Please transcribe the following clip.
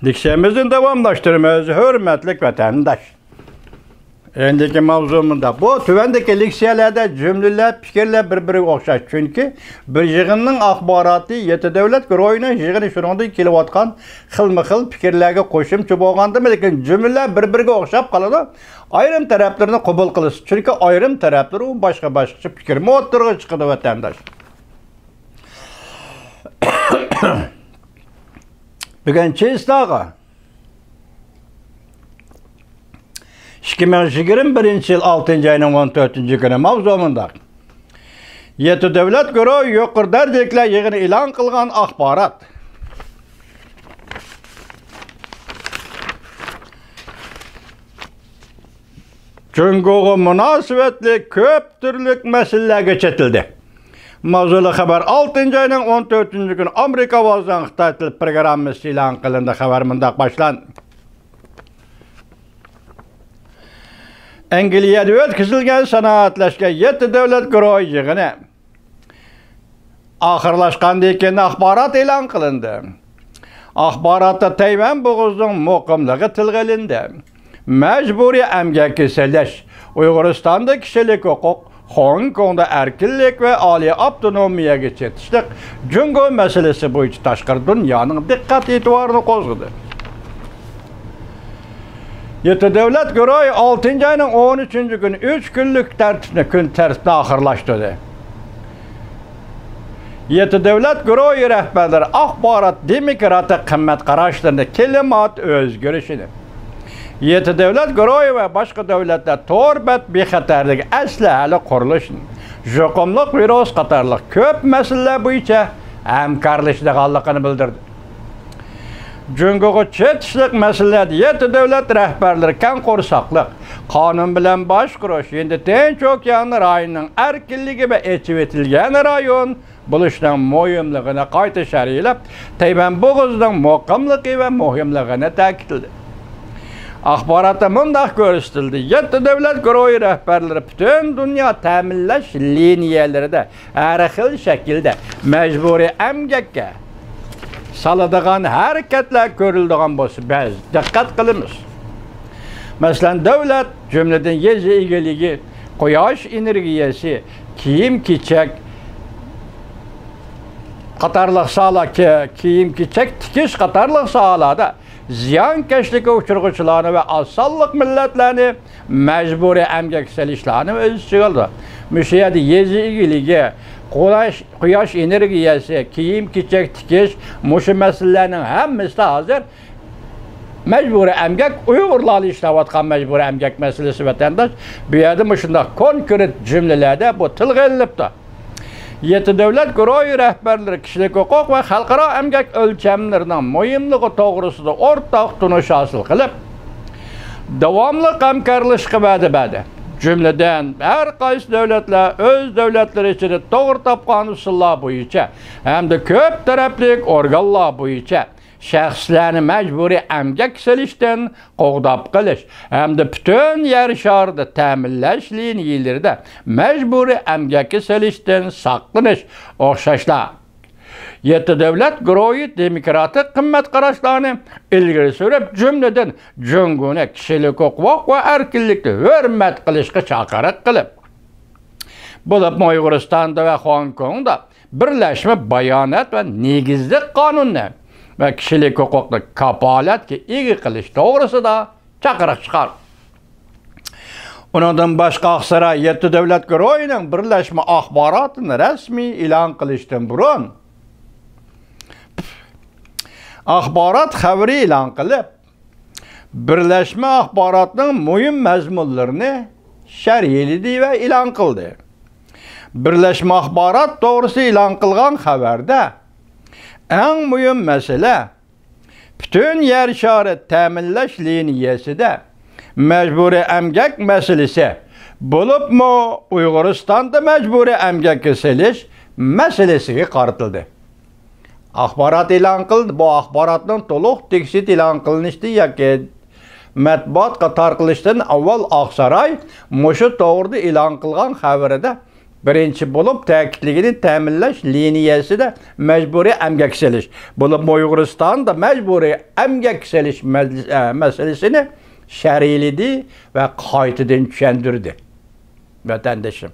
Diksiyemizin davamlaştırmamız hürmetlik vatandaş. Endiki mavzumunda bu tüvendeki liksiyelerde cümleler, fikirler birbirine okşaş. Çünkü bir yığının akbaratı yeti devlet güroyuna yığını şununda kilovatkan xilmi-xil fikirlerge koşumçu bolğanda lekin cümleler birbirine okşap kaladı. Ayrım taraflarını kabul kılız. Çünkü ayrım tarafları başka fikir muhattırğı çıkıdı vatandaş. Bugün çiğistağı 2021 yıl 6. ayının 14. günü mavzumunda Yeti devlet güroyu yuqur derdikle yığını ilan kılgan akbarat. Cungoğu münasibetli köp türlük meselelerge çetildi. Mavzulu haber 6. ayının 14. günü Amerika vazdan Xitay til programması ilan kılındı. Haber mındak başlan. Angliýada ötküzilgen sanaatlaşga yeti devlet güroyu yığını ahırlaşkandı eken akbarat ilan kılındı. Akbaratta Tayvan boğuzdun muqimligi tilg'ilindi. Mecburi emgek keseleş, Uyg'uristonda kishilik hukuk, Hong Kongda erkinlik ve oliy avtonomiyaga chetishlik Jungo meselesi bo'yicha tashqari dunyoning diqqat e'tiborini qo'zg'adi. Yeti devlet güroyu 6. ayının 13. günü 3 günlük gün tertibini ahırlaştırdı. Yeti devlet güroyu rehberleri akbarat demokratik kıymet qarashlarında kelimat özgürüşünü. Yeti devlet güroyu ve başka devletler torbet bexatarligi aslahali qurilishini, juqumliq virus qatorliq ko'p masalalar bo'yicha hamkorlashganligini bildirdi. Jungo'ga chetishlik masalalarida yeti devlet rehberleri kan qo'rsaqliq, qonun bilan boshqarish, endi Tinch okeani rayoning erkinligi va echib etilgan rayon bo'lishning muhimligini qayta sharhlab, Tayvan bo'g'ozining muqimligi va muhimligini ta'kidladi. Axborotda mundaq ko'rsatildi. Yeti devlet güroyu rehberleri bütün dünya ta'minlash liniyalarida har xil shaklda majburiy emgakka saladigan hareketler ko'riladigan bo'lsa, biz diqqat qilamiz. Masalan, davlat jumladan yer egiligi, quyosh energiyasi, kiyim-kechak qatorliq sohalar, kiyim-kechak tikish qatorliq sohalarda ziyonkashlikka uchraguvchilarni va osonliq millatlarni majburiy emgak solishlarni o'z ichiga oldi. Mushu yerda yer egiligi, quyosh energiyasi, kiyim-kechak tikish, mushu masalalarning hammasi hozir mecburi emgak, Uyg'urlarni ishlayotgan mecburi emgak meselesi vatandaş. Bu yerda shunday konkret cümlelerde bu tilg'ilibdi. Yeti devlet güroyu rehberleri kishilik hukuk ve xalqaro emgak o'lchamlarining muhimligi to'g'risida o'rtaq tunish hosil qilib, davomli hamkorlashishga va'da berdi. Cümleden her qaysi devletler öz devletleri içinde doğru tapgan usullar bo'yicha hamda ko'p taraflik organlar bo'yicha shaxslarni majburiy emgak solishdan qo'g'dab qilish hamda butun yer sharida ta'minlash liniyalarida majburiy emgakka solishdan saqlanish o'xshashlar. Yeti devlet güroyu demokratik qimmat qarashlarni ilgari surib, jumladan Jungo'ni kishilik huquq va erkinlikni hurmat qilishga chaqiriq qilib, bo'lib Uyg'uristonda va Hong Kongda birlashma bayonot va negizlik qonunni va kishilik huquqni kapolatga ega qilish to'g'risida chaqiriq chiqardi. Undan boshqa Oqsaroy Yeti devlet güroyining birlashma axborotini rasmiy e'lon qilishdan burun axborot xabari e'lon qilib, birlashma axborotning muhim mazmunlarini sharhladi va e'lon qildi. Birlashma axborot to'g'risida e'lon qilgan xabarda eng muhim masala butun yer shari ta'minlash liniyasida majburiy emgak masalasi bo'libmi Uyg'uristonda majburiy emgakka solish masalasiga qaratildi. Axborot e'lon qildi. Bu axborotning to'liq tekshit e'lon qilinishdi yoki matbuot qator qilishdan avval Oqsaroy mushu to'g'rida e'lon qilgan xabarida birinchi bo'lib ta'kidligini ta'minlash liniyasida majburiy emgak selish. Bo'lib Mo'g'ulistonda majburiy emgak selish masalasini shar'iyladi va qaytadan tushuntirdi vatandoshim.